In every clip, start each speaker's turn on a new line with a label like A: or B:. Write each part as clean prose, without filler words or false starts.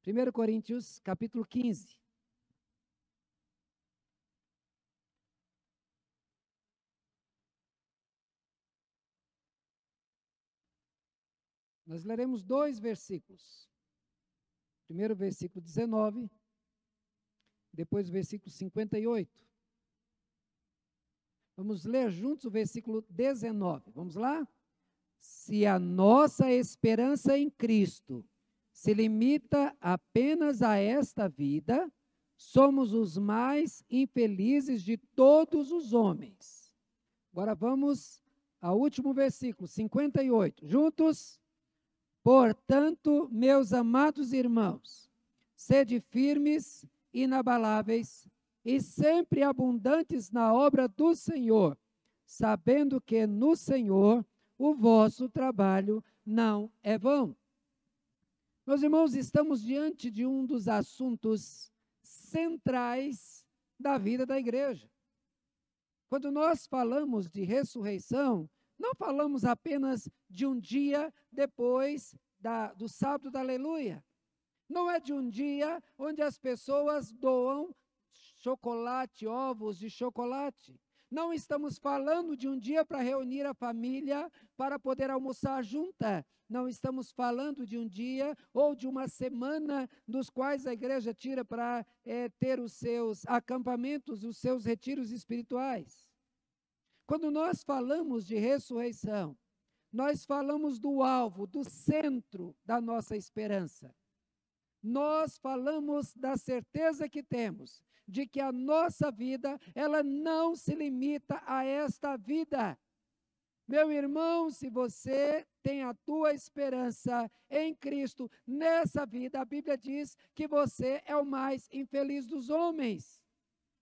A: 1 Coríntios, capítulo 15. Nós leremos 2 versículos. Primeiro, versículo 19, depois o versículo 58. Vamos ler juntos o versículo 19. Vamos lá? Se a nossa esperança em Cristo se limita apenas a esta vida, somos os mais infelizes de todos os homens. Agora vamos ao último versículo, 58. Juntos? Portanto, meus amados irmãos, sede firmes, inabaláveis e sempre abundantes na obra do Senhor, sabendo que no Senhor o vosso trabalho não é vão. Meus irmãos, estamos diante de um dos assuntos centrais da vida da igreja. Quando nós falamos de ressurreição, não falamos apenas de um dia depois do sábado da aleluia. Não é de um dia onde as pessoas doam chocolate, ovos de chocolate. Não estamos falando de um dia para reunir a família para poder almoçar junta. Não estamos falando de um dia ou de uma semana dos quais a igreja tira para ter os seus acampamentos, os seus retiros espirituais. Quando nós falamos de ressurreição, nós falamos do alvo, do centro da nossa esperança. Nós falamos da certeza que temos de que a nossa vida, ela não se limita a esta vida. Meu irmão, se você tem a tua esperança em Cristo nessa vida, a Bíblia diz que você é o mais infeliz dos homens.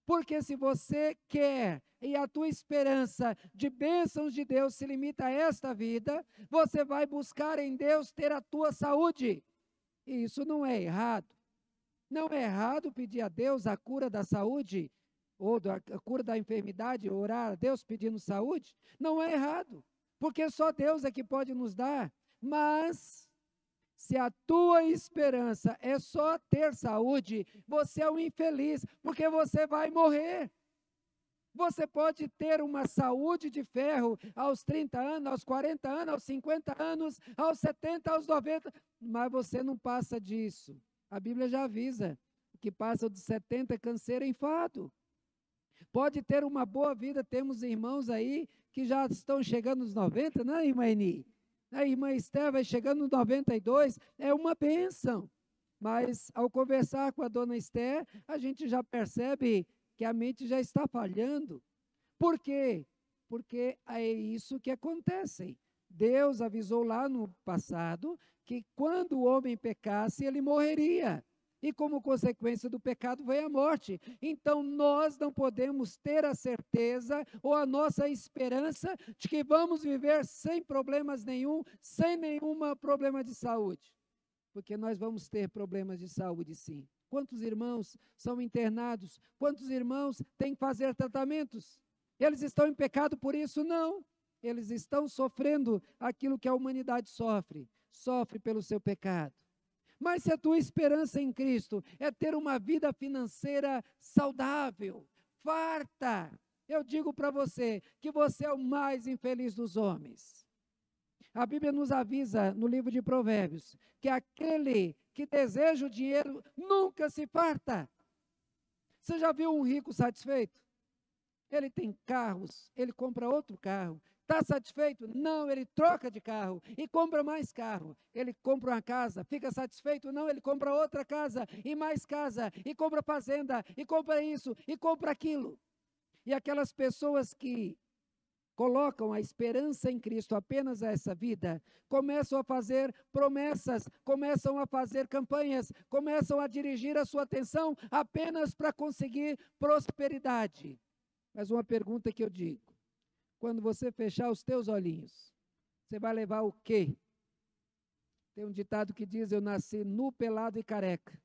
A: Porque se você quer e a tua esperança de bênçãos de Deus se limita a esta vida, você vai buscar em Deus ter a tua saúde. E isso não é errado. Não é errado pedir a Deus a cura da saúde, ou a cura da enfermidade, orar a Deus pedindo saúde. Não é errado, porque só Deus é que pode nos dar. Mas se a tua esperança é só ter saúde, você é um infeliz, porque você vai morrer. Você pode ter uma saúde de ferro aos 30 anos, aos 40 anos, aos 50 anos, aos 70, aos 90, mas você não passa disso. A Bíblia já avisa que passa dos 70 é canseiro e enfado. Pode ter uma boa vida, temos irmãos aí que já estão chegando nos 90, né, irmã Eni? A irmã Esther vai chegando nos 92, é uma bênção. Mas ao conversar com a dona Esther, a gente já percebe que a mente já está falhando. Por quê? Porque é isso que acontece. Deus avisou lá no passado que quando o homem pecasse, ele morreria. E como consequência do pecado veio a morte. Então nós não podemos ter a certeza ou a nossa esperança de que vamos viver sem problemas nenhum, sem nenhum problema de saúde. Porque nós vamos ter problemas de saúde sim. Quantos irmãos são internados? Quantos irmãos têm que fazer tratamentos? Eles estão em pecado por isso? Não. Eles estão sofrendo aquilo que a humanidade sofre. Sofre pelo seu pecado. Mas se a tua esperança em Cristo é ter uma vida financeira saudável, farta, eu digo para você que você é o mais infeliz dos homens. A Bíblia nos avisa no livro de Provérbios que aquele que deseja o dinheiro nunca se farta. Você já viu um rico satisfeito? Ele tem carros, ele compra outro carro. Está satisfeito? Não, ele troca de carro e compra mais carro. Ele compra uma casa, fica satisfeito? Não, ele compra outra casa e mais casa, e compra fazenda, e compra isso, e compra aquilo. E aquelas pessoas que colocam a esperança em Cristo apenas a essa vida, começam a fazer promessas, começam a fazer campanhas, começam a dirigir a sua atenção apenas para conseguir prosperidade. Mas uma pergunta que eu digo, quando você fechar os teus olhinhos, você vai levar o quê? Tem um ditado que diz, eu nasci nu, pelado e careca.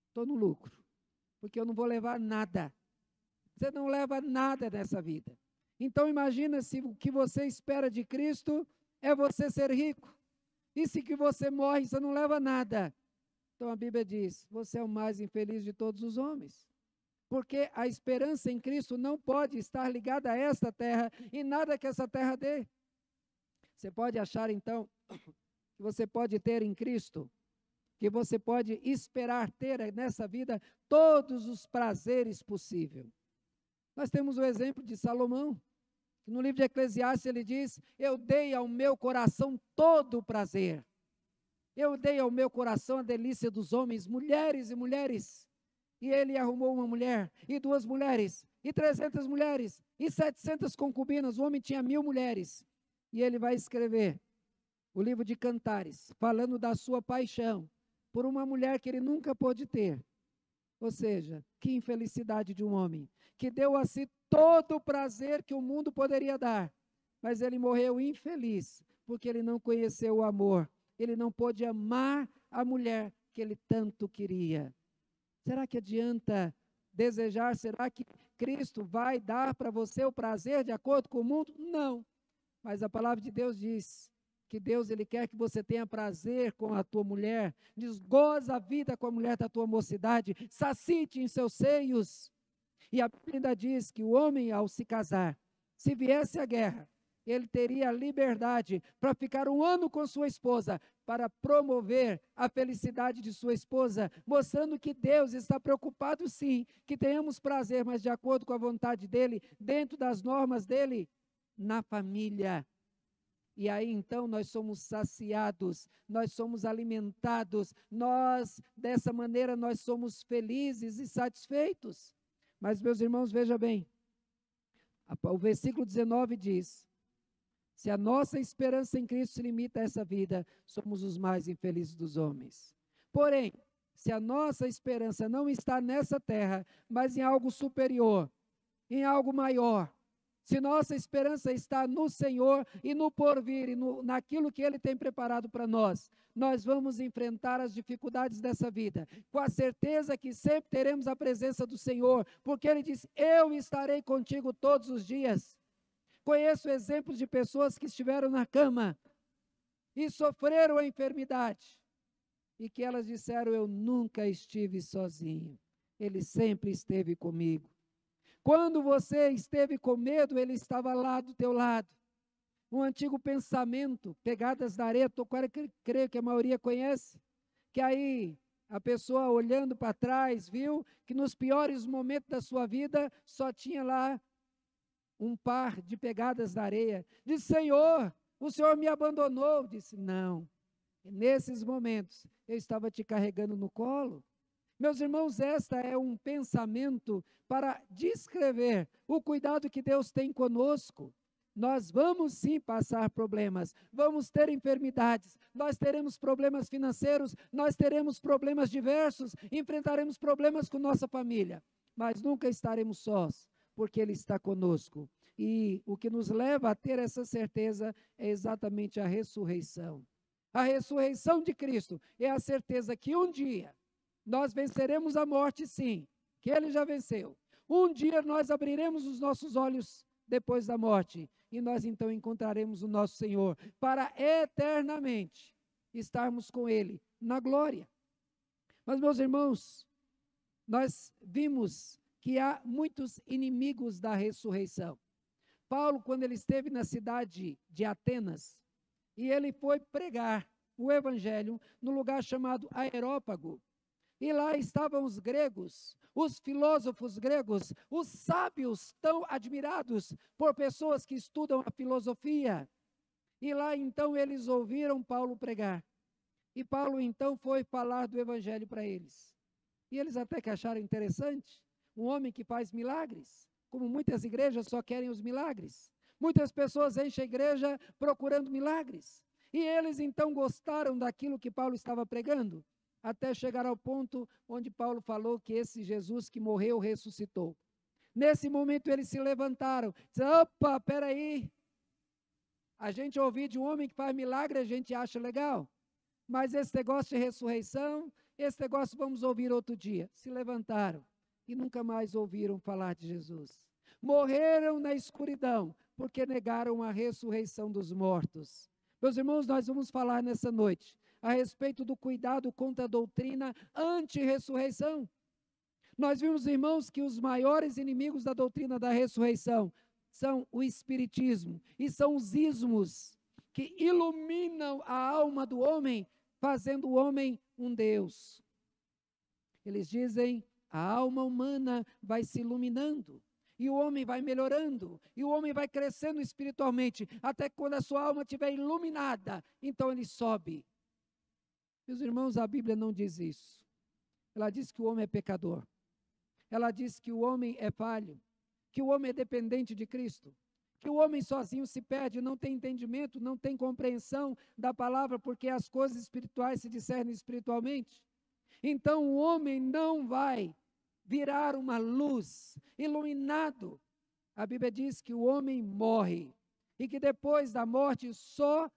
A: Estou no lucro, porque eu não vou levar nada. Você não leva nada nessa vida. Então imagina se o que você espera de Cristo é você ser rico. E se que você morre, você não leva nada. Então a Bíblia diz: você é o mais infeliz de todos os homens. Porque a esperança em Cristo não pode estar ligada a esta terra e nada que essa terra dê. Você pode achar, então, que você pode ter em Cristo, que você pode esperar ter nessa vida todos os prazeres possíveis. Nós temos o exemplo de Salomão, que no livro de Eclesiastes ele diz: eu dei ao meu coração todo o prazer. Eu dei ao meu coração a delícia dos homens, mulheres e mulheres. E ele arrumou uma mulher, e 2 mulheres, e 300 mulheres, e 700 concubinas. O homem tinha 1000 mulheres. E ele vai escrever o livro de Cantares, falando da sua paixão por uma mulher que ele nunca pôde ter. Ou seja, que infelicidade de um homem, que deu a si todo o prazer que o mundo poderia dar, mas ele morreu infeliz, porque ele não conheceu o amor, ele não pôde amar a mulher que ele tanto queria. Será que adianta desejar? Será que Cristo vai dar para você o prazer de acordo com o mundo? Não. Mas a palavra de Deus diz que Deus ele quer que você tenha prazer com a tua mulher, desgoza a vida com a mulher da tua mocidade, sacie-te em seus seios. E a Bíblia ainda diz que o homem, ao se casar, se viesse a guerra, ele teria a liberdade para ficar 1 ano com sua esposa, para promover a felicidade de sua esposa, mostrando que Deus está preocupado sim, que tenhamos prazer, mas de acordo com a vontade dEle, dentro das normas dEle, na família. E aí então nós somos saciados, nós somos alimentados, dessa maneira nós somos felizes e satisfeitos. Mas meus irmãos, veja bem, o versículo 19 diz: se a nossa esperança em Cristo se limita a essa vida, somos os mais infelizes dos homens. Porém, se a nossa esperança não está nessa terra, mas em algo superior, em algo maior, se nossa esperança está no Senhor e no porvir, e naquilo que Ele tem preparado para nós, nós vamos enfrentar as dificuldades dessa vida, com a certeza que sempre teremos a presença do Senhor, porque Ele diz: eu estarei contigo todos os dias. Conheço exemplos de pessoas que estiveram na cama e sofreram a enfermidade, e que elas disseram: eu nunca estive sozinho, Ele sempre esteve comigo. Quando você esteve com medo, Ele estava lá do teu lado. Um antigo pensamento, Pegadas na Areia, creio que a maioria conhece, que aí a pessoa olhando para trás, viu que nos piores momentos da sua vida, só tinha lá um par de pegadas na areia. Disse: Senhor, o Senhor me abandonou. Disse: não, nesses momentos eu estava te carregando no colo. Meus irmãos, esta é um pensamento para descrever o cuidado que Deus tem conosco. Nós vamos sim passar problemas, vamos ter enfermidades, nós teremos problemas financeiros, nós teremos problemas diversos, enfrentaremos problemas com nossa família, mas nunca estaremos sós, porque Ele está conosco. E o que nos leva a ter essa certeza é exatamente a ressurreição. A ressurreição de Cristo é a certeza que um dia nós venceremos a morte, sim, que Ele já venceu. Um dia nós abriremos os nossos olhos depois da morte, e nós então encontraremos o nosso Senhor, para eternamente estarmos com Ele na glória. Mas, meus irmãos, nós vimos que há muitos inimigos da ressurreição. Paulo, quando ele esteve na cidade de Atenas, e ele foi pregar o evangelho no lugar chamado Areópago, e lá estavam os gregos, os filósofos gregos, os sábios tão admirados por pessoas que estudam a filosofia. E lá então eles ouviram Paulo pregar. E Paulo então foi falar do evangelho para eles. E eles até que acharam interessante, um homem que faz milagres, como muitas igrejas só querem os milagres. Muitas pessoas enchem a igreja procurando milagres. E eles então gostaram daquilo que Paulo estava pregando, até chegar ao ponto onde Paulo falou que esse Jesus que morreu ressuscitou. Nesse momento eles se levantaram, disseram: opa, peraí, a gente ouvir de um homem que faz milagre, a gente acha legal, mas esse negócio de ressurreição, esse negócio vamos ouvir outro dia. Se levantaram e nunca mais ouviram falar de Jesus. Morreram na escuridão, porque negaram a ressurreição dos mortos. Meus irmãos, nós vamos falar nessa noite a respeito do cuidado contra a doutrina anti-ressurreição. Nós vimos, irmãos, que os maiores inimigos da doutrina da ressurreição são o espiritismo e são os ismos que iluminam a alma do homem, fazendo o homem um Deus. Eles dizem, a alma humana vai se iluminando, e o homem vai melhorando, e o homem vai crescendo espiritualmente, até que quando a sua alma estiver iluminada, então ele sobe. Meus irmãos, a Bíblia não diz isso. Ela diz que o homem é pecador. Ela diz que o homem é falho, que o homem é dependente de Cristo, que o homem sozinho se perde, não tem entendimento, não tem compreensão da palavra, porque as coisas espirituais se discernem espiritualmente. Então o homem não vai virar uma luz, iluminado. A Bíblia diz que o homem morre, e que depois da morte só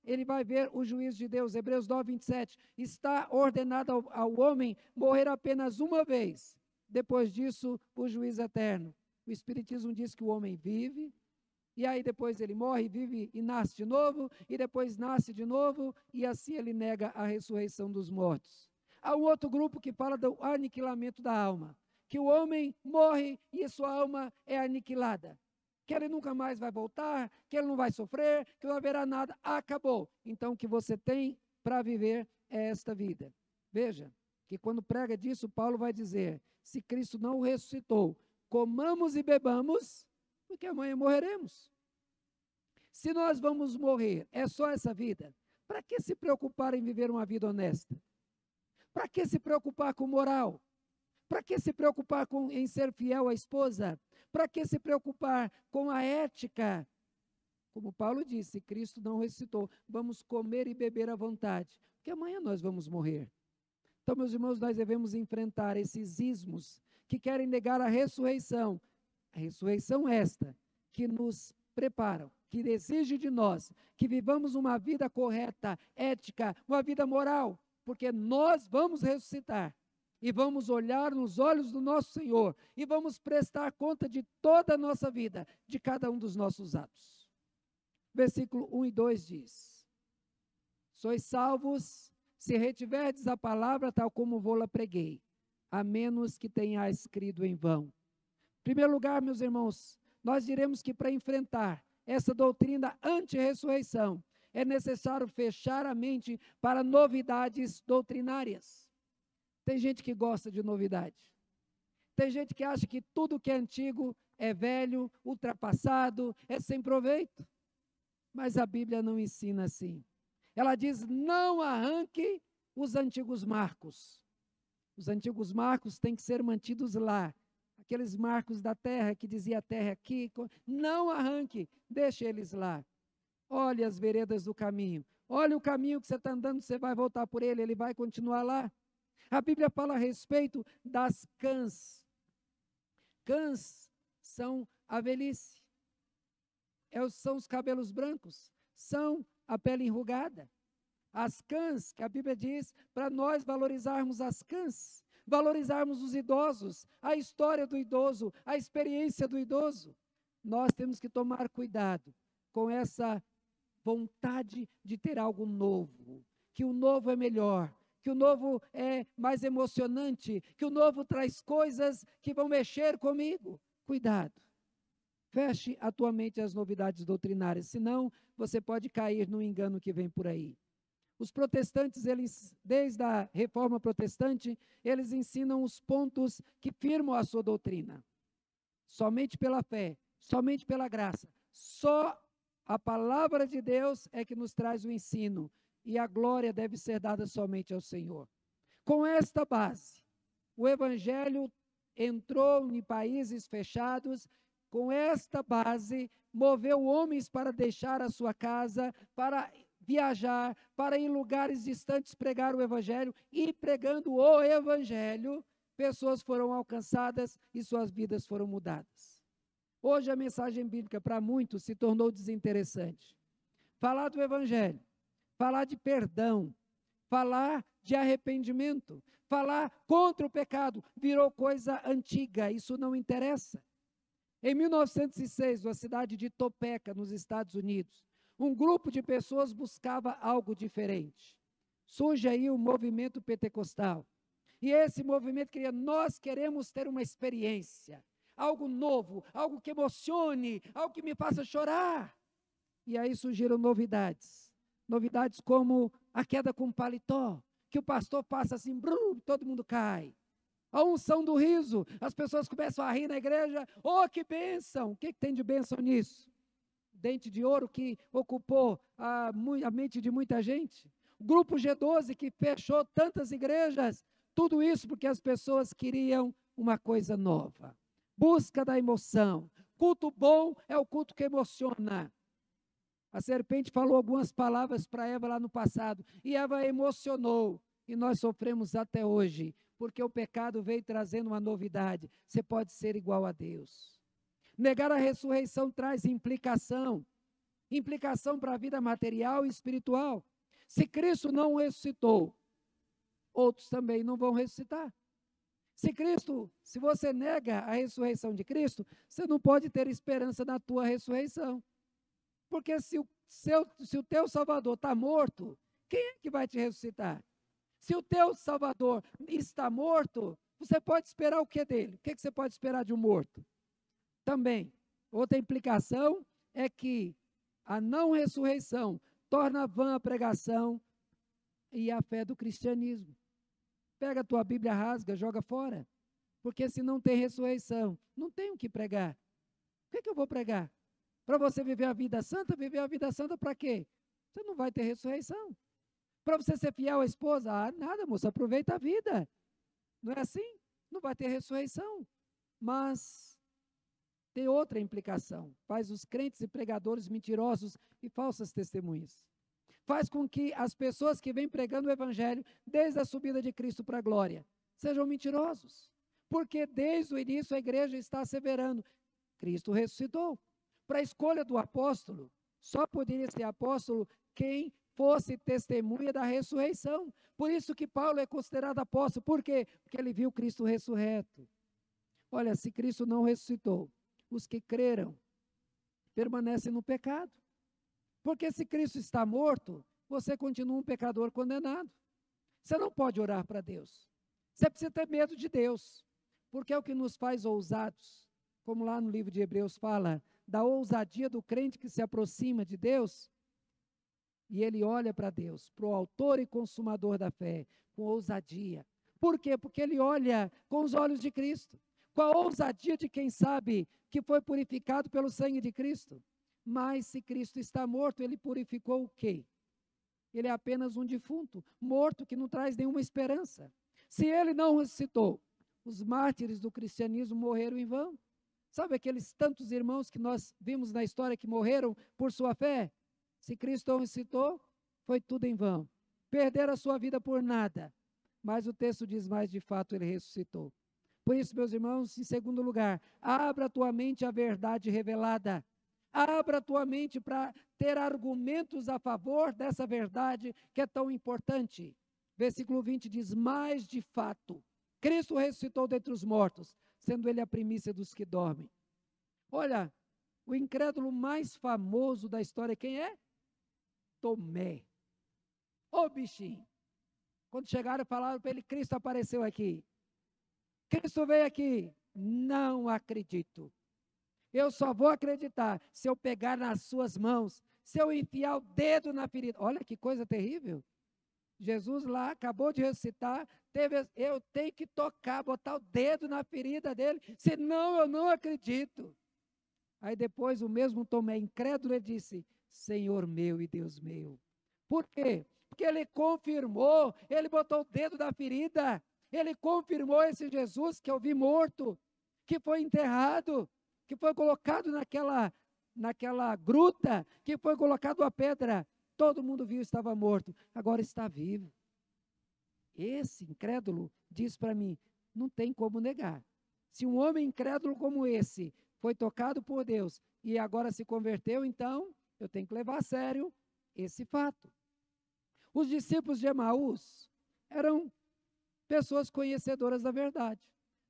A: ele vai ver o juízo de Deus. Hebreus 9, 27, está ordenado ao homem morrer apenas uma vez, depois disso o juízo eterno. O Espiritismo diz que o homem vive, e aí depois ele morre, vive e nasce de novo, e depois nasce de novo, e assim ele nega a ressurreição dos mortos. Há um outro grupo que fala do aniquilamento da alma, que o homem morre e sua alma é aniquilada, que ele nunca mais vai voltar, que ele não vai sofrer, que não haverá nada, acabou. Então o que você tem para viver é esta vida. Veja, que quando prega disso, Paulo vai dizer, se Cristo não ressuscitou, comamos e bebamos, porque amanhã morreremos. Se nós vamos morrer, é só essa vida, para que se preocupar em viver uma vida honesta? Para que se preocupar com moral? Para que se preocupar em ser fiel à esposa? Para que se preocupar com a ética? Como Paulo disse, Cristo não ressuscitou, vamos comer e beber à vontade, porque amanhã nós vamos morrer. Então, meus irmãos, nós devemos enfrentar esses ismos que querem negar a ressurreição esta, que nos preparam, que exige de nós, que vivamos uma vida correta, ética, uma vida moral, porque nós vamos ressuscitar, e vamos olhar nos olhos do nosso Senhor, e vamos prestar conta de toda a nossa vida, de cada um dos nossos atos. Versículo 1 e 2 diz, sois salvos, se retiverdes a palavra tal como vou-la preguei, a menos que tenhais crido em vão. Em primeiro lugar, meus irmãos, nós diremos que para enfrentar essa doutrina anti-ressurreição, é necessário fechar a mente para novidades doutrinárias. Tem gente que gosta de novidade. Tem gente que acha que tudo que é antigo é velho, ultrapassado, é sem proveito. Mas a Bíblia não ensina assim. Ela diz, não arranque os antigos marcos. Os antigos marcos têm que ser mantidos lá. Aqueles marcos da terra, que dizia a terra aqui, não arranque, deixe eles lá. Olhe as veredas do caminho. Olhe o caminho que você está andando, você vai voltar por ele, ele vai continuar lá. A Bíblia fala a respeito das cãs. Cãs são a velhice. São os cabelos brancos, são a pele enrugada. As cãs, que a Bíblia diz, para nós valorizarmos as cãs, valorizarmos os idosos, a história do idoso, a experiência do idoso, nós temos que tomar cuidado com essa vontade de ter algo novo, que o novo é melhor, que o novo é mais emocionante, que o novo traz coisas que vão mexer comigo. Cuidado. Feche a tua mente às novidades doutrinárias, senão você pode cair no engano que vem por aí. Os protestantes, eles, desde a reforma protestante, eles ensinam os pontos que firmam a sua doutrina. Somente pela fé, somente pela graça, só a palavra de Deus é que nos traz o ensino, e a glória deve ser dada somente ao Senhor. Com esta base, o Evangelho entrou em países fechados. Com esta base, moveu homens para deixar a sua casa, para viajar, para ir em lugares distantes pregar o Evangelho, e pregando o Evangelho, pessoas foram alcançadas e suas vidas foram mudadas. Hoje a mensagem bíblica para muitos se tornou desinteressante. Falar do Evangelho, falar de perdão, falar de arrependimento, falar contra o pecado, virou coisa antiga, isso não interessa. Em 1906, na cidade de Topeka, nos Estados Unidos, Um grupo de pessoas buscava algo diferente. Surge aí o movimento pentecostal. E esse movimento queria, nós queremos ter uma experiência, algo novo, algo que emocione, algo que me faça chorar. E aí surgiram novidades. Novidades como a queda com paletó, que o pastor passa assim, brum, todo mundo cai. A unção do riso, as pessoas começam a rir na igreja, oh, que bênção! O que tem de bênção nisso? Dente de ouro que ocupou a mente de muita gente. O grupo G12 que fechou tantas igrejas, tudo isso porque as pessoas queriam uma coisa nova. Busca da emoção. Culto bom é o culto que emociona. A serpente falou algumas palavras para Eva lá no passado, e Eva emocionou, e nós sofremos até hoje, porque o pecado veio trazendo uma novidade. Você pode ser igual a Deus. Negar a ressurreição traz implicação para a vida material e espiritual. Se Cristo não ressuscitou, outros também não vão ressuscitar. Se você nega a ressurreição de Cristo, você não pode ter esperança na tua ressurreição. Porque se o teu Salvador está morto, quem é que vai te ressuscitar? Se o teu Salvador está morto, você pode esperar o que dele? O que você pode esperar de um morto? Também, outra implicação é que a não ressurreição torna vã a pregação e a fé do cristianismo. Pega a tua Bíblia, rasga, joga fora. Porque se não tem ressurreição, não tem o que pregar. O que eu vou pregar? Para você viver a vida santa para quê? Você não vai ter ressurreição. Para você ser fiel à esposa, nada, moça, aproveita a vida. Não é assim? Não vai ter ressurreição. Mas tem outra implicação. Faz os crentes e pregadores mentirosos e falsas testemunhas. Faz com que as pessoas que vêm pregando o evangelho, desde a subida de Cristo para a glória, sejam mentirosos. Porque desde o início a igreja está asseverando, Cristo ressuscitou. Para a escolha do apóstolo, só poderia ser apóstolo quem fosse testemunha da ressurreição. Por isso que Paulo é considerado apóstolo. Por quê? Porque ele viu Cristo ressurreto. Olha, se Cristo não ressuscitou, os que creram permanecem no pecado. Porque se Cristo está morto, você continua um pecador condenado. Você não pode orar para Deus. Você precisa ter medo de Deus. Porque é o que nos faz ousados. Como lá no livro de Hebreus fala, da ousadia do crente que se aproxima de Deus, e ele olha para Deus, para o autor e consumador da fé, com ousadia. Por quê? Porque ele olha com os olhos de Cristo, com a ousadia de quem sabe que foi purificado pelo sangue de Cristo. Mas se Cristo está morto, ele purificou o quê? Ele é apenas um defunto, morto, que não traz nenhuma esperança. Se ele não ressuscitou, os mártires do cristianismo morreram em vão. Sabe aqueles tantos irmãos que nós vimos na história que morreram por sua fé? Se Cristo não ressuscitou, foi tudo em vão. Perderam a sua vida por nada. Mas o texto diz mais, de fato, ele ressuscitou. Por isso, meus irmãos, em segundo lugar, abra a tua mente à verdade revelada. Abra a tua mente para ter argumentos a favor dessa verdade que é tão importante. Versículo 20 diz, mas de fato, Cristo ressuscitou dentre os mortos, sendo ele a primícia dos que dormem. Olha, o incrédulo mais famoso da história, quem é? Tomé. Ô bichinho. Quando chegaram e falaram para ele, Cristo apareceu aqui. Cristo veio aqui. Não acredito. Eu só vou acreditar se eu pegar nas suas mãos, se eu enfiar o dedo na ferida. Olha que coisa terrível. Jesus lá acabou de ressuscitar, eu tenho que tocar, botar o dedo na ferida dele, senão eu não acredito. Aí depois o mesmo Tomé, incrédulo, ele disse, Senhor meu e Deus meu. Por quê? Porque ele confirmou, ele botou o dedo na ferida, ele confirmou esse Jesus que eu vi morto, que foi enterrado, que foi colocado naquela gruta, que foi colocado a pedra. Todo mundo viu, estava morto, agora está vivo. Esse incrédulo diz para mim, não tem como negar. Se um homem incrédulo como esse foi tocado por Deus e agora se converteu, então eu tenho que levar a sério esse fato. Os discípulos de Emaús eram pessoas conhecedoras da verdade.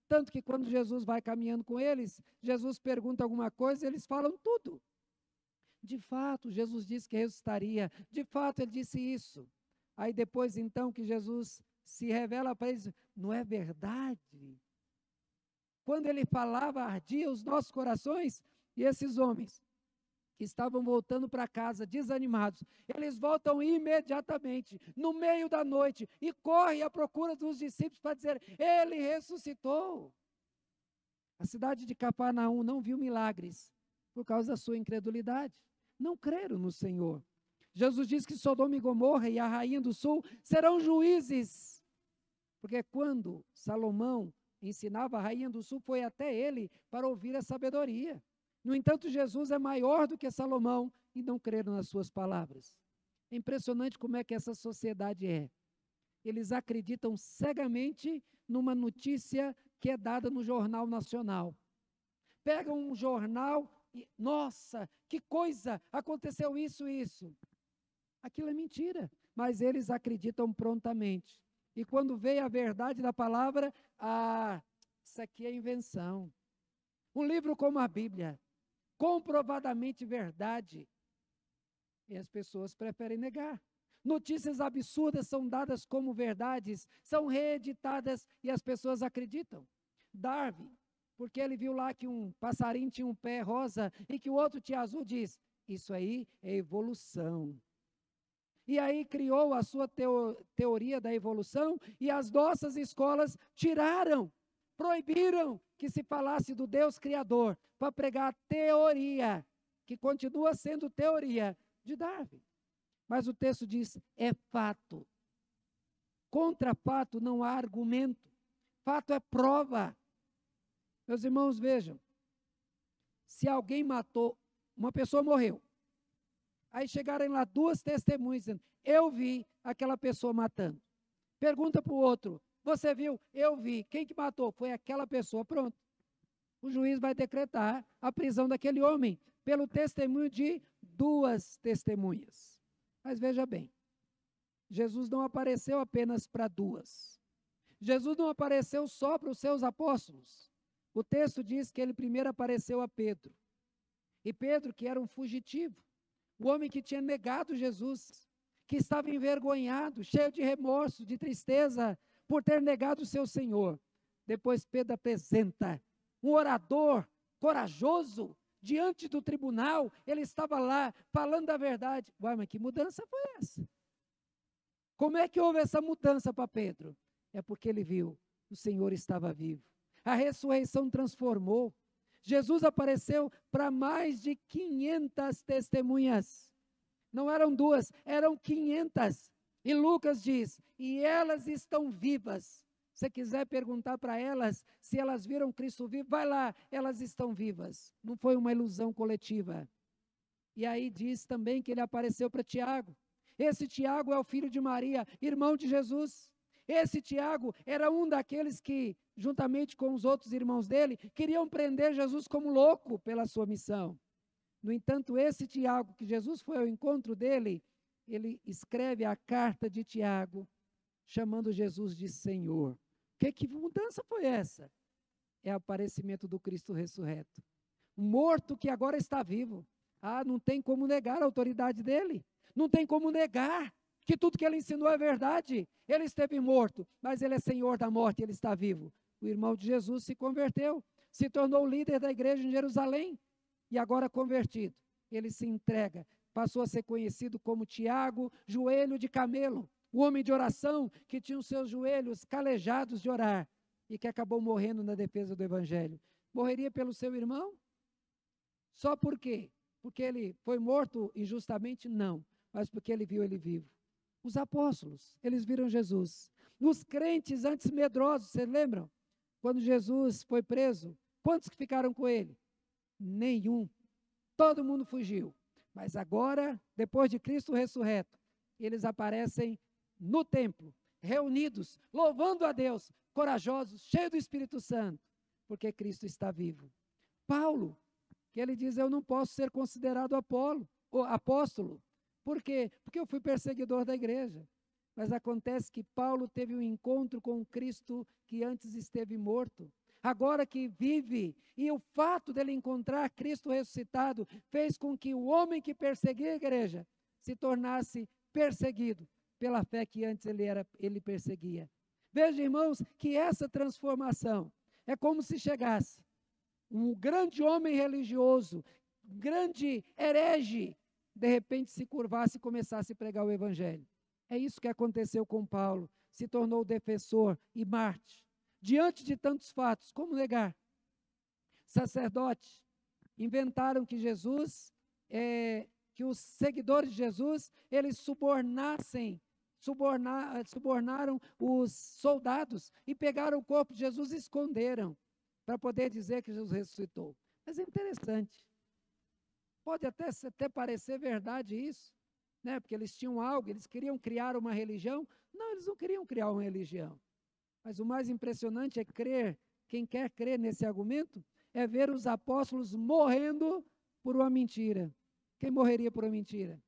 A: Tanto que quando Jesus vai caminhando com eles, Jesus pergunta alguma coisa e eles falam tudo. De fato, Jesus disse que ressuscitaria. De fato, ele disse isso. Aí depois, então, que Jesus se revela para eles, não é verdade? Quando ele falava, ardia os nossos corações, e esses homens que estavam voltando para casa desanimados, eles voltam imediatamente, no meio da noite, e correm à procura dos discípulos para dizer, ele ressuscitou. A cidade de Cafarnaum não viu milagres por causa da sua incredulidade. Não creram no Senhor. Jesus diz que Sodoma e Gomorra e a rainha do sul serão juízes. Porque quando Salomão ensinava, a rainha do sul foi até ele para ouvir a sabedoria. No entanto, Jesus é maior do que Salomão e não creram nas suas palavras. É impressionante como é que essa sociedade é. Eles acreditam cegamente numa notícia que é dada no Jornal Nacional. Pegam um jornal e, nossa, que coisa, aconteceu isso e isso. Aquilo é mentira, mas eles acreditam prontamente. E quando vem a verdade da palavra, isso aqui é invenção. Um livro como a Bíblia, comprovadamente verdade, e as pessoas preferem negar. Notícias absurdas são dadas como verdades, são reeditadas e as pessoas acreditam. Darwin, porque ele viu lá que um passarinho tinha um pé rosa e que o outro tinha azul, diz, isso aí é evolução. E aí criou a sua teoria da evolução e as nossas escolas tiraram, proibiram que se falasse do Deus Criador para pregar a teoria, que continua sendo teoria de Darwin. Mas o texto diz, é fato. Contra fato não há argumento. Fato é prova. Meus irmãos, vejam, se alguém matou, uma pessoa morreu, aí chegaram lá duas testemunhas dizendo, eu vi aquela pessoa matando. Pergunta para o outro, você viu? Eu vi. Quem que matou? Foi aquela pessoa, pronto. O juiz vai decretar a prisão daquele homem pelo testemunho de duas testemunhas. Mas veja bem, Jesus não apareceu apenas para duas. Jesus não apareceu só para os seus apóstolos. O texto diz que ele primeiro apareceu a Pedro. E Pedro, que era um fugitivo, o homem que tinha negado Jesus, que estava envergonhado, cheio de remorso, de tristeza, por ter negado o seu Senhor. Depois Pedro apresenta um orador corajoso, diante do tribunal, ele estava lá, falando a verdade. Uai, mas que mudança foi essa? Como é que houve essa mudança para Pedro? É porque ele viu, o Senhor estava vivo. A ressurreição transformou. Jesus apareceu para mais de 500 testemunhas. Não eram duas, eram 500. E Lucas diz, e elas estão vivas. Se você quiser perguntar para elas se elas viram Cristo vivo, vai lá, elas estão vivas. Não foi uma ilusão coletiva. E aí diz também que ele apareceu para Tiago. Esse Tiago é o filho de Maria, irmão de Jesus. Esse Tiago era um daqueles que, juntamente com os outros irmãos dele, queriam prender Jesus como louco pela sua missão. No entanto, esse Tiago, que Jesus foi ao encontro dele, ele escreve a carta de Tiago, chamando Jesus de Senhor. Que mudança foi essa? É o aparecimento do Cristo ressurreto. Um morto que agora está vivo. Não tem como negar a autoridade dele. Não tem como negar que tudo que ele ensinou é verdade. Ele esteve morto, mas ele é Senhor da morte, ele está vivo. O irmão de Jesus se converteu, se tornou líder da igreja em Jerusalém, e agora convertido, ele se entrega, passou a ser conhecido como Tiago, joelho de camelo, o homem de oração que tinha os seus joelhos calejados de orar, e que acabou morrendo na defesa do evangelho. Morreria pelo seu irmão? Só por quê? Porque ele foi morto injustamente? Não, mas porque ele viu ele vivo. Os apóstolos, eles viram Jesus. Os crentes antes medrosos, vocês lembram? Quando Jesus foi preso, quantos que ficaram com ele? Nenhum. Todo mundo fugiu. Mas agora, depois de Cristo ressurreto, eles aparecem no templo, reunidos, louvando a Deus, corajosos, cheios do Espírito Santo, porque Cristo está vivo. Paulo, que ele diz, eu não posso ser considerado apóstolo. Por quê? Porque eu fui perseguidor da igreja. Mas acontece que Paulo teve um encontro com Cristo que antes esteve morto. agora que vive, e o fato dele encontrar Cristo ressuscitado fez com que o homem que perseguia a igreja se tornasse perseguido pela fé que antes ele perseguia. Veja, irmãos, que essa transformação é como se chegasse um grande homem religioso, grande herege, de repente se curvasse e começasse a pregar o evangelho. É isso que aconteceu com Paulo, se tornou defensor e mártir. Diante de tantos fatos, como negar? Sacerdotes inventaram que que os seguidores de Jesus, eles subornaram os soldados e pegaram o corpo de Jesus e esconderam, para poder dizer que Jesus ressuscitou. Mas é interessante. Pode até parecer verdade isso, né? Porque eles tinham algo, eles queriam criar uma religião. Não, eles não queriam criar uma religião. Mas o mais impressionante é crer, quem quer crer nesse argumento, é ver os apóstolos morrendo por uma mentira. Quem morreria por uma mentira?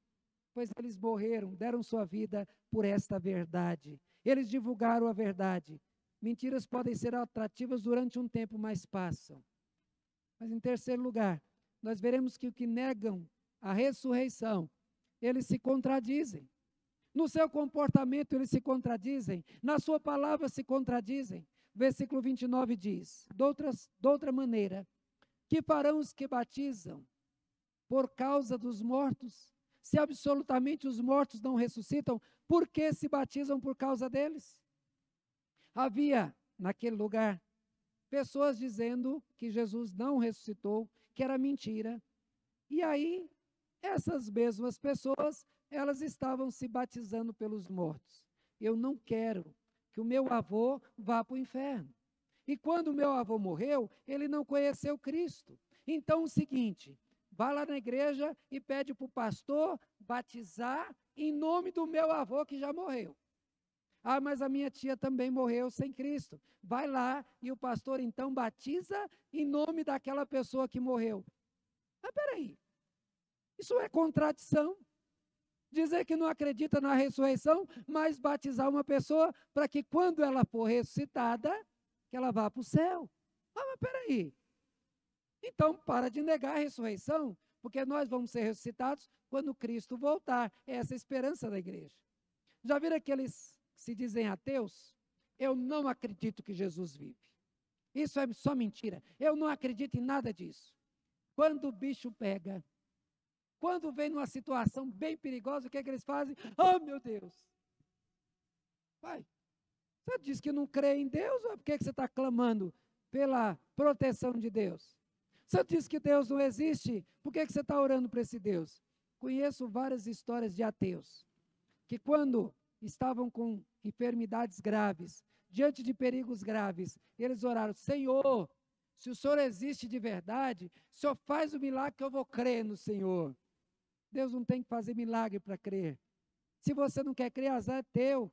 A: Pois eles morreram, deram sua vida por esta verdade. Eles divulgaram a verdade. Mentiras podem ser atrativas durante um tempo, mas passam. Mas em terceiro lugar, nós veremos que o que negam a ressurreição, eles se contradizem. No seu comportamento eles se contradizem, na sua palavra se contradizem. Versículo 29 diz, de outra maneira, que farão os que batizam por causa dos mortos? Se absolutamente os mortos não ressuscitam, por que se batizam por causa deles? Havia, naquele lugar, pessoas dizendo que Jesus não ressuscitou, que era mentira. E aí, essas mesmas pessoas, elas estavam se batizando pelos mortos. Eu não quero que o meu avô vá para o inferno. E quando o meu avô morreu, ele não conheceu Cristo. Então, o seguinte, vá lá na igreja e pede para o pastor batizar em nome do meu avô que já morreu. Ah, mas a minha tia também morreu sem Cristo. Vai lá e o pastor então batiza em nome daquela pessoa que morreu. Mas peraí, isso é contradição. Dizer que não acredita na ressurreição, mas batizar uma pessoa para que quando ela for ressuscitada, que ela vá para o céu. Ah, mas peraí. Então, para de negar a ressurreição, porque nós vamos ser ressuscitados quando Cristo voltar. É essa a esperança da igreja. Já viram aqueles que se dizem ateus? Eu não acredito que Jesus vive. Isso é só mentira. Eu não acredito em nada disso. Quando o bicho pega, quando vem numa situação bem perigosa, o que é que eles fazem? Oh, meu Deus! Pai, você diz que não crê em Deus, ou por que você está clamando pela proteção de Deus? Você diz que Deus não existe, por que você está orando para esse Deus? Conheço várias histórias de ateus, que quando estavam com enfermidades graves, diante de perigos graves, eles oraram, Senhor, se o Senhor existe de verdade, o Senhor faz o milagre que eu vou crer no Senhor. Deus não tem que fazer milagre para crer. Se você não quer crer, azar é teu.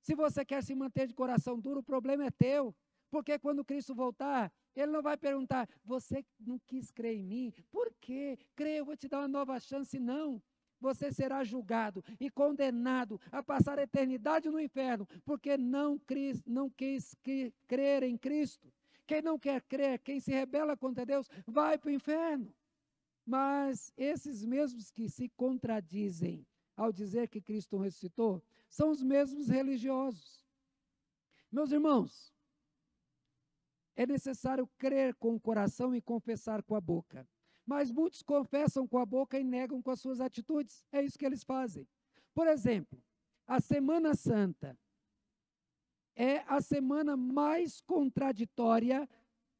A: Se você quer se manter de coração duro, o problema é teu. Porque quando Cristo voltar, Ele não vai perguntar, você não quis crer em mim? Por quê? Crê, eu vou te dar uma nova chance. Não. Você será julgado e condenado a passar a eternidade no inferno, porque não quis crer em Cristo. Quem não quer crer, quem se rebela contra Deus, vai para o inferno. Mas esses mesmos que se contradizem ao dizer que Cristo ressuscitou, são os mesmos religiosos. Meus irmãos, é necessário crer com o coração e confessar com a boca. Mas muitos confessam com a boca e negam com as suas atitudes. É isso que eles fazem. Por exemplo, a Semana Santa é a semana mais contraditória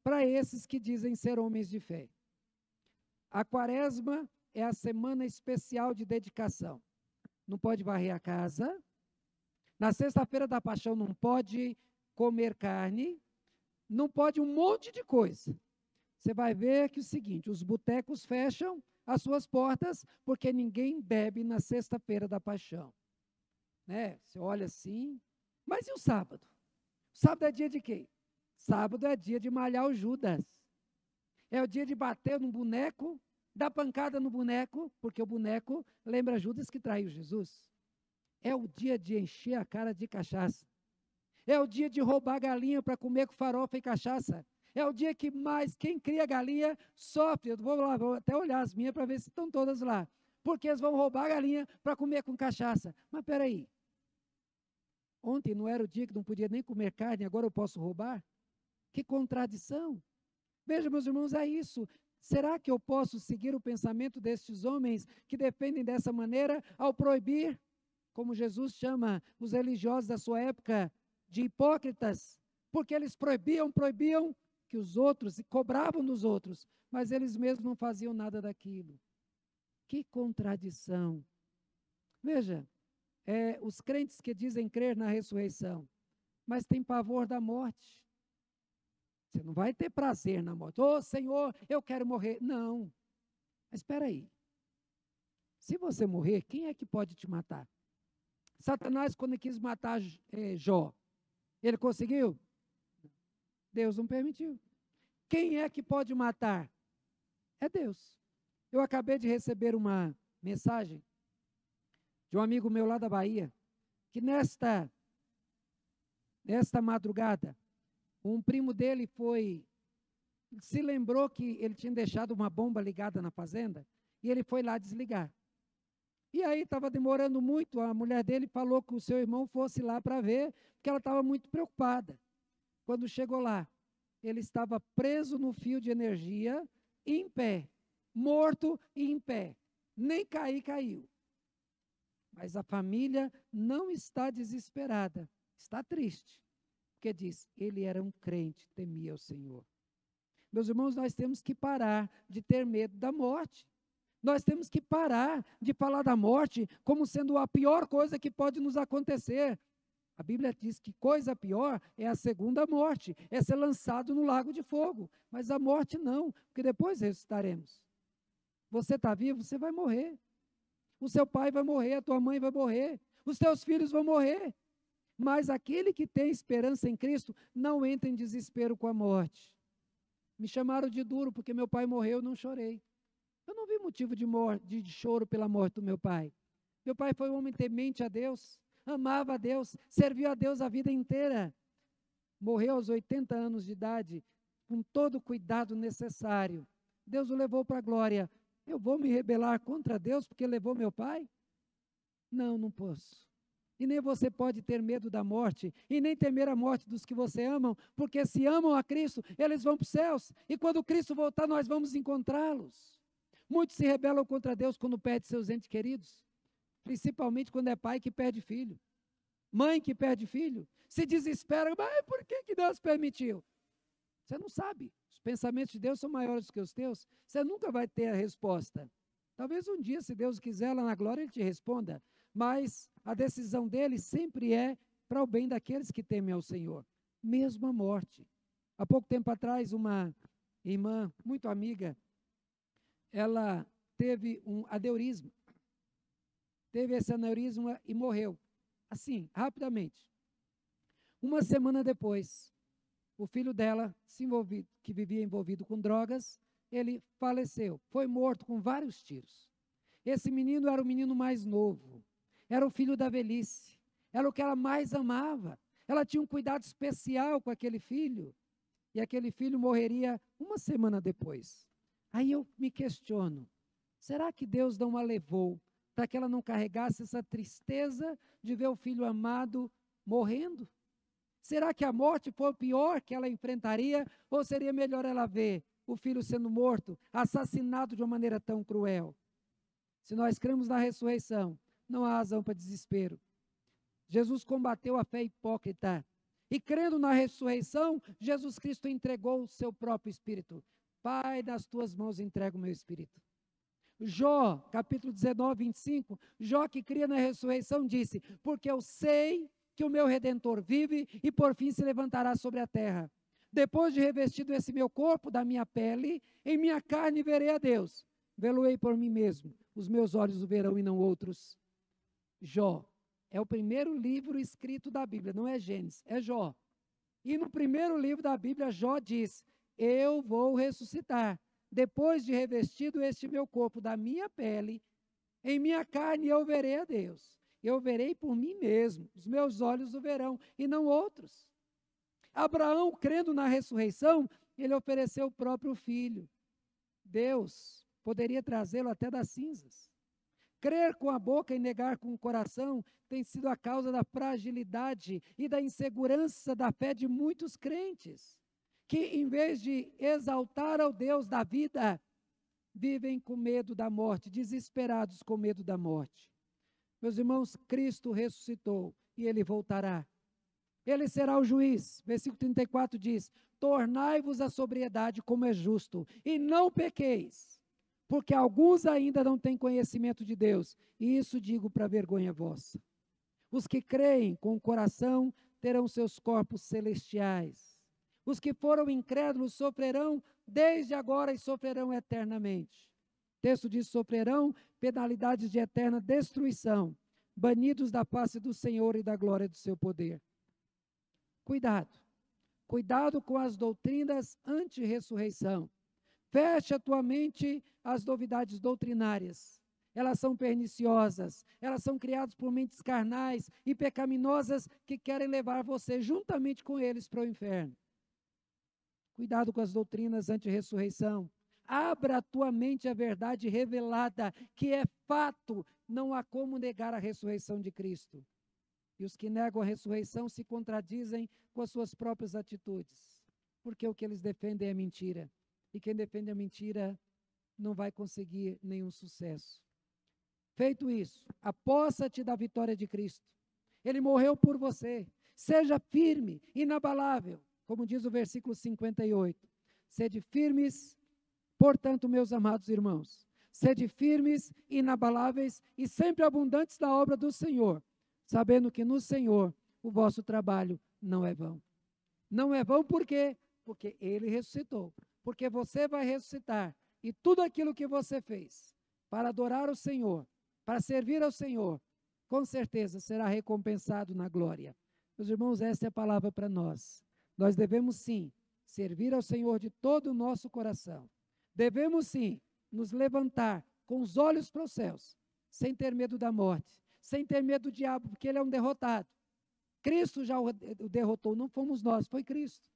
A: para esses que dizem ser homens de fé. A Quaresma é a semana especial de dedicação. Não pode varrer a casa. Na sexta-feira da Paixão não pode comer carne. Não pode um monte de coisa. Você vai ver que é o seguinte, os botecos fecham as suas portas porque ninguém bebe na sexta-feira da Paixão. Né? Você olha assim, mas e o sábado? Sábado é dia de quê? Sábado é dia de malhar o Judas. É o dia de bater no boneco, dar pancada no boneco, porque o boneco lembra Judas que traiu Jesus. É o dia de encher a cara de cachaça. É o dia de roubar galinha para comer com farofa e cachaça. É o dia que mais quem cria galinha sofre. Eu vou lá, vou até olhar as minhas para ver se estão todas lá. Porque eles vão roubar a galinha para comer com cachaça. Mas espera aí. Ontem não era o dia que não podia nem comer carne, agora eu posso roubar? Que contradição. Veja, meus irmãos, é isso. Será que eu posso seguir o pensamento destes homens que defendem dessa maneira ao proibir, como Jesus chama os religiosos da sua época, de hipócritas? Porque eles proibiam que os outros, e cobravam dos outros, mas eles mesmos não faziam nada daquilo. Que contradição. Veja, os crentes que dizem crer na ressurreição, mas têm pavor da morte. Você não vai ter prazer na morte. Ô, Senhor, eu quero morrer. Não. Mas espera aí. Se você morrer, quem é que pode te matar? Satanás, quando quis matar Jó, ele conseguiu? Deus não permitiu. Quem é que pode matar? É Deus. Eu acabei de receber uma mensagem de um amigo meu lá da Bahia, que nesta madrugada, um primo dele se lembrou que ele tinha deixado uma bomba ligada na fazenda, e ele foi lá desligar. E aí estava demorando muito, a mulher dele falou que o seu irmão fosse lá para ver, porque ela estava muito preocupada. Quando chegou lá, ele estava preso no fio de energia, em pé, morto e em pé. Nem cair, caiu. Mas a família não está desesperada, está triste. Porque diz, ele era um crente, temia o Senhor. Meus irmãos, nós temos que parar de ter medo da morte. Nós temos que parar de falar da morte como sendo a pior coisa que pode nos acontecer. A Bíblia diz que coisa pior é a segunda morte, é ser lançado no lago de fogo. Mas a morte não, porque depois ressuscitaremos. Você está vivo, você vai morrer. O seu pai vai morrer, a tua mãe vai morrer, os teus filhos vão morrer. Mas aquele que tem esperança em Cristo não entra em desespero com a morte. Me chamaram de duro porque meu pai morreu, eu não chorei. Eu não vi motivo de choro pela morte do meu pai. Meu pai foi um homem temente a Deus, amava a Deus, serviu a Deus a vida inteira. Morreu aos 80 anos de idade, com todo o cuidado necessário. Deus o levou para a glória. Eu vou me rebelar contra Deus porque levou meu pai? Não, não posso. E nem você pode ter medo da morte, e nem temer a morte dos que você amam, porque se amam a Cristo, eles vão para os céus, e quando Cristo voltar, nós vamos encontrá-los. Muitos se rebelam contra Deus quando perdem seus entes queridos, principalmente quando é pai que perde filho, mãe que perde filho, se desespera, mas por que Deus permitiu? Você não sabe, os pensamentos de Deus são maiores do que os teus, você nunca vai ter a resposta. Talvez um dia, se Deus quiser, lá na glória, Ele te responda, mas a decisão dele sempre é para o bem daqueles que temem ao Senhor, mesmo a morte. Há pouco tempo atrás, uma irmã muito amiga, ela teve um aneurisma. Teve esse aneurisma e morreu, assim, rapidamente. Uma semana depois, o filho dela, que vivia envolvido com drogas, ele faleceu, foi morto com vários tiros. Esse menino era o menino mais novo, era o filho da velhice, era o que ela mais amava. Ela tinha um cuidado especial com aquele filho, e aquele filho morreria uma semana depois. Aí eu me questiono, será que Deus não a levou para que ela não carregasse essa tristeza de ver o filho amado morrendo? Será que a morte foi o pior que ela enfrentaria, ou seria melhor ela ver o filho sendo morto, assassinado de uma maneira tão cruel? Se nós cremos na ressurreição, não há razão para desespero. Jesus combateu a fé hipócrita. E crendo na ressurreição, Jesus Cristo entregou o seu próprio Espírito. Pai, nas tuas mãos entrego o meu Espírito. Jó, capítulo 19, 25, Jó que cria na ressurreição disse, porque eu sei que o meu Redentor vive e por fim se levantará sobre a terra. Depois de revestido esse meu corpo da minha pele, em minha carne verei a Deus. Vê-lo-ei por mim mesmo, os meus olhos o verão e não outros. Jó é o primeiro livro escrito da Bíblia, não é Gênesis, é Jó. E no primeiro livro da Bíblia, Jó diz, eu vou ressuscitar. Depois de revestido este meu corpo da minha pele, em minha carne eu verei a Deus. Eu verei por mim mesmo, os meus olhos o verão e não outros. Abraão, crendo na ressurreição, ele ofereceu o próprio Filho. Deus poderia trazê-lo até das cinzas. Crer com a boca e negar com o coração tem sido a causa da fragilidade e da insegurança da fé de muitos crentes, que em vez de exaltar ao Deus da vida, vivem com medo da morte, desesperados com medo da morte. Meus irmãos, Cristo ressuscitou e Ele voltará. Ele será o juiz. Versículo 34 diz: tornai-vos a sobriedade como é justo, e não pequeis, porque alguns ainda não têm conhecimento de Deus, e isso digo para vergonha vossa. Os que creem com o coração terão seus corpos celestiais. Os que foram incrédulos sofrerão desde agora e sofrerão eternamente. O texto diz: sofrerão penalidades de eterna destruição, banidos da face do Senhor e da glória do seu poder. Cuidado, cuidado com as doutrinas anti-ressurreição. Feche a tua mente às novidades doutrinárias. Elas são perniciosas, elas são criadas por mentes carnais e pecaminosas que querem levar você juntamente com eles para o inferno. Cuidado com as doutrinas anti-ressurreição. Abra a tua mente à verdade revelada, que é fato, não há como negar a ressurreição de Cristo. E os que negam a ressurreição se contradizem com as suas próprias atitudes, porque o que eles defendem é mentira. E quem defende a mentira não vai conseguir nenhum sucesso. Feito isso, apossa-te da vitória de Cristo. Ele morreu por você. Seja firme, inabalável, como diz o versículo 58. Sede firmes, portanto, meus amados irmãos, sede firmes, inabaláveis e sempre abundantes na obra do Senhor, sabendo que no Senhor o vosso trabalho não é vão. Não é vão por quê? Porque Ele ressuscitou. Porque você vai ressuscitar. E tudo aquilo que você fez para adorar o Senhor, para servir ao Senhor, com certeza será recompensado na glória. Meus irmãos, essa é a palavra para nós. Nós devemos sim servir ao Senhor de todo o nosso coração. Devemos sim nos levantar com os olhos para os céus, sem ter medo da morte, sem ter medo do diabo, porque ele é um derrotado. Cristo já o derrotou, não fomos nós, foi Cristo.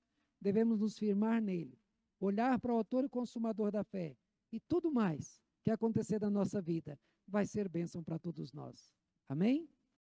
A: Devemos nos firmar nele, olhar para o autor e consumador da fé, e tudo mais que acontecer na nossa vida vai ser bênção para todos nós. Amém?